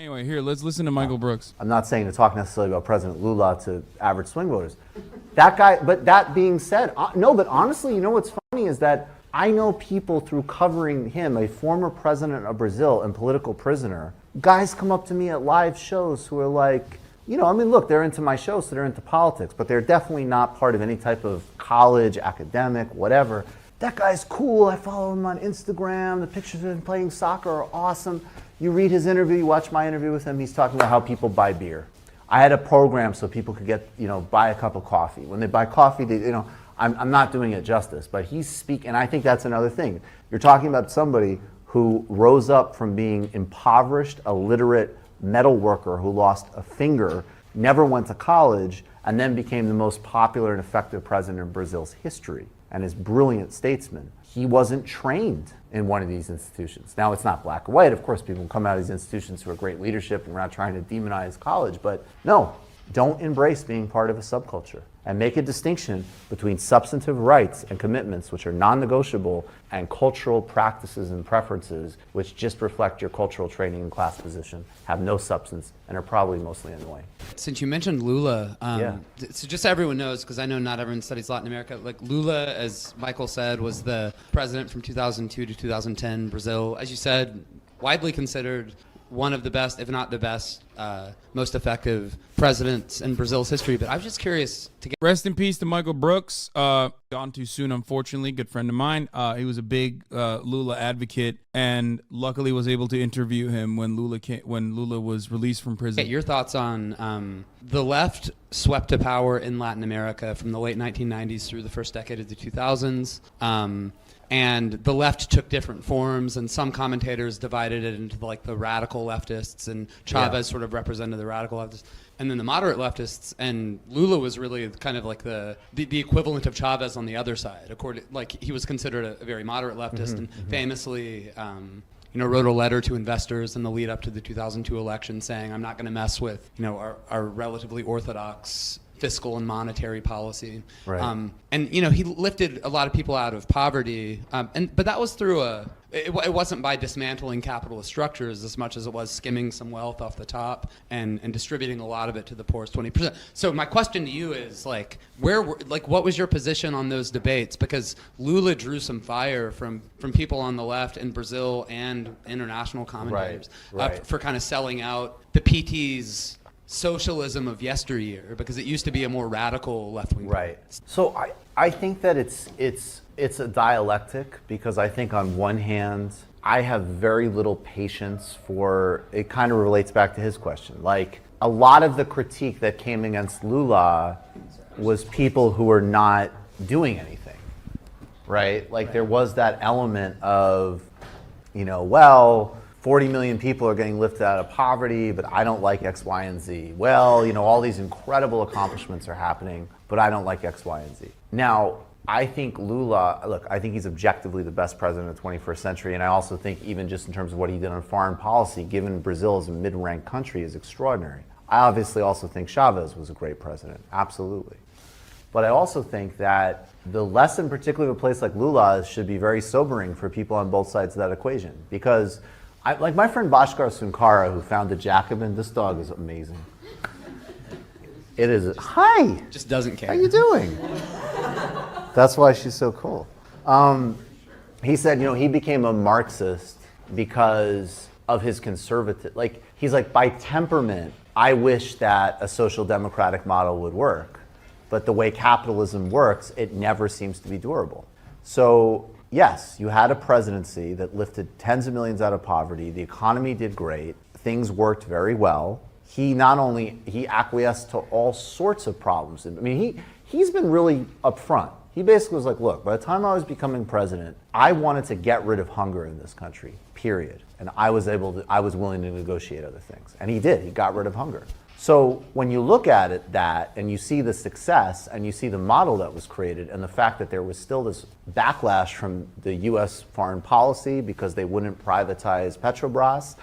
Anyway, here, let's listen to Michael Brooks. I'm not saying to talk necessarily about President Lula to average swing voters. That guy, but that being said, no, but honestly, you know what's funny is that I know people through covering him, a former president of Brazil and political prisoner, guys come up to me at live shows who are like, you know, I mean, look, they're into my show, so they're into politics, but they're definitely not part of any type of college, academic, whatever. That guy's cool. I follow him on Instagram. The pictures of him playing soccer are awesome. You read his interview, you watch my interview with him, he's talking about how people buy beer. I had a program so people could get, you know, buy a cup of coffee. When they buy coffee, they, you know, I'm not doing it justice, but he's speaking, and I think that's another thing. You're talking about somebody who rose up from being impoverished, illiterate metal worker who lost a finger, never went to college, and then became the most popular and effective president in Brazil's history, and is brilliant statesman. He wasn't trained in one of these institutions. Now, it's not black or white. Of course, people come out of these institutions who are great leadership, and we're not trying to demonize college, but no, don't embrace being part of a subculture and make a distinction between substantive rights and commitments, which are non-negotiable, and cultural practices and preferences, which just reflect your cultural training and class position, have no substance, and are probably mostly annoying. Since you mentioned Lula, Yeah. so just so everyone knows, because I know not everyone studies Latin America, like Lula, as Michael said, was the president from 2002 to 2010, Brazil. As you said, widely considered one of the best, if not the best, most effective presidents in Brazil's history. But I was just curious to get... Rest in peace to Michael Brooks. Gone too soon, unfortunately. Good friend of mine. He was a big Lula advocate, and luckily was able to interview him when Lula was released from prison. Get your thoughts on the left swept to power in Latin America from the late 1990s through the first decade of the 2000s. And the left took different forms, and some commentators divided it into the radical leftists, and Chavez sort of represented the radical leftists, and then the moderate leftists, and Lula was really kind of like the equivalent of Chavez on the other side. He was considered a very moderate leftist, and famously wrote a letter to investors in the lead up to the 2002 election saying, I'm not going to mess with our relatively orthodox fiscal and monetary policy. Right. And he lifted a lot of people out of poverty, but that was through it wasn't by dismantling capitalist structures as much as it was skimming some wealth off the top and distributing a lot of it to the poorest 20%. So my question to you is what was your position on those debates? Because Lula drew some fire from people on the left in Brazil and international commentators for kind of selling out the PT's socialism of yesteryear, because it used to be a more radical left-wing. Right. So I think that it's a dialectic, because I think on one hand, I have very little patience for, it kind of relates back to his question. Like, a lot of the critique that came against Lula was people who were not doing anything, right? Like, there was that element of, 40 million people are getting lifted out of poverty, but I don't like X, Y, and Z. Well, all these incredible accomplishments are happening, but I don't like X, Y, and Z. Now, I think Lula, I think he's objectively the best president of the 21st century, and I also think even just in terms of what he did on foreign policy, given Brazil as a mid-ranked country, is extraordinary. I obviously also think Chavez was a great president, absolutely. But I also think that the lesson, particularly of a place like Lula, should be very sobering for people on both sides of that equation, because like my friend Bhaskar Sunkara, who founded Jacobin, this dog is amazing. It is, hi! Just doesn't care. How you doing? That's why she's so cool. He said, he became a Marxist because of his conservative, he's like, by temperament, I wish that a social democratic model would work. But the way capitalism works, it never seems to be durable. So, yes, you had a presidency that lifted tens of millions out of poverty. The economy did great. Things worked very well. He acquiesced to all sorts of problems. I mean, he's been really upfront. He basically was like, look, by the time I was becoming president, I wanted to get rid of hunger in this country, period. And I was willing to negotiate other things. And he did. He got rid of hunger. So when you look at it and you see the success and you see the model that was created and the fact that there was still this backlash from the U.S. foreign policy because they wouldn't privatize Petrobras,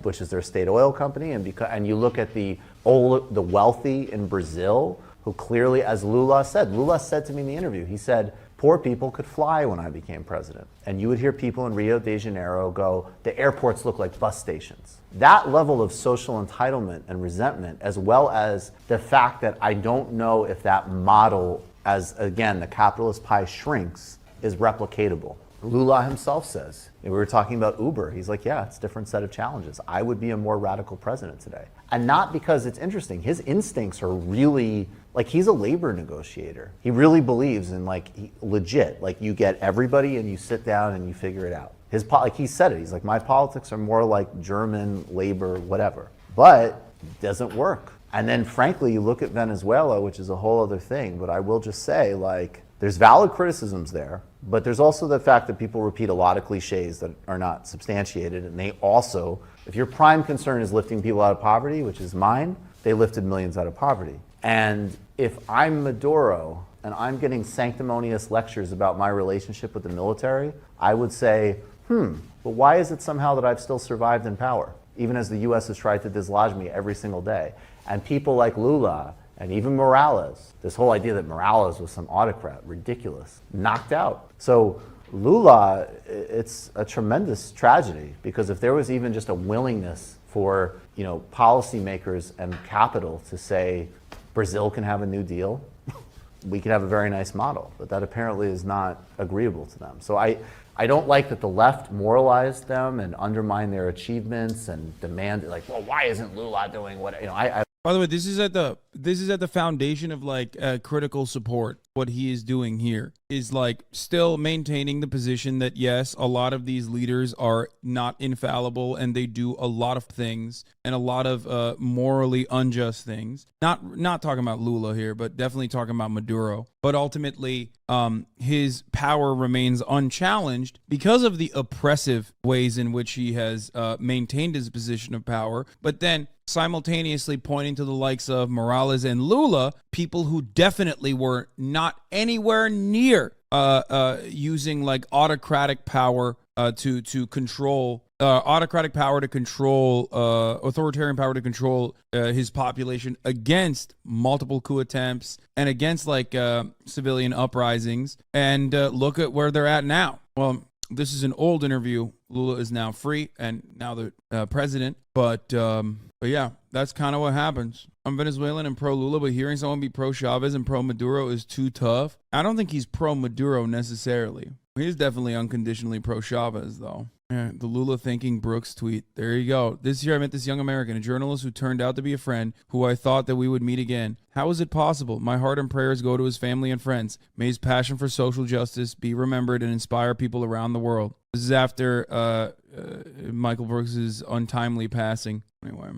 which is their state oil company, and you look at the wealthy in Brazil, who clearly, as Lula said to me in the interview, he said, poor people could fly when I became president. And you would hear people in Rio de Janeiro go, the airports look like bus stations. That level of social entitlement and resentment, as well as the fact that I don't know if that model, as again, the capitalist pie shrinks, is replicatable. Lula himself says, we were talking about Uber. He's like, yeah, it's a different set of challenges. I would be a more radical president today. And not because it's interesting. His instincts are really, like, he's a labor negotiator. He really believes in, like, legit, like, you get everybody and you sit down and you figure it out. Like he said it, he's like, my politics are more like German labor, whatever. But it doesn't work. And then frankly, you look at Venezuela, which is a whole other thing, but I will just say, like, there's valid criticisms there, but there's also the fact that people repeat a lot of cliches that are not substantiated, and they also, if your prime concern is lifting people out of poverty, which is mine, they lifted millions out of poverty. And if I'm Maduro and I'm getting sanctimonious lectures about my relationship with the military, I would say, but why is it somehow that I've still survived in power, even as the US has tried to dislodge me every single day? And people like Lula and even Morales, this whole idea that Morales was some autocrat, ridiculous, knocked out. So Lula, it's a tremendous tragedy, because if there was even just a willingness for, you know, policymakers and capital to say Brazil can have a new deal, we could have a very nice model, but that apparently is not agreeable to them. So I don't like that the left moralized them and undermined their achievements and demanded, like, well, why isn't Lula doing what, you know, By the way, this is at the foundation of like critical support. What he is doing here is like still maintaining the position that yes, a lot of these leaders are not infallible and they do a lot of things and a lot of morally unjust things. Not talking about Lula here, but definitely talking about Maduro. But ultimately, his power remains unchallenged because of the oppressive ways in which he has maintained his position of power. But then simultaneously pointing to the likes of Morales and Lula, people who definitely were not anywhere near using like autocratic power to control autocratic power to control authoritarian power to control his population against multiple coup attempts and against like civilian uprisings. And look at where they're at now. Well, this is an old interview. Lula is now free and now the president. But yeah, that's kind of what happens. I'm Venezuelan and pro-Lula, but hearing someone be pro-Chavez and pro-Maduro is too tough. I don't think he's pro-Maduro necessarily. He's definitely unconditionally pro-Chavez, though. Yeah, the Lula thinking Brooks tweet. There you go. This year I met this young American, a journalist who turned out to be a friend who I thought that we would meet again. How is it possible? My heart and prayers go to his family and friends. May his passion for social justice be remembered and inspire people around the world. This is after Michael Brooks's untimely passing. Anyway.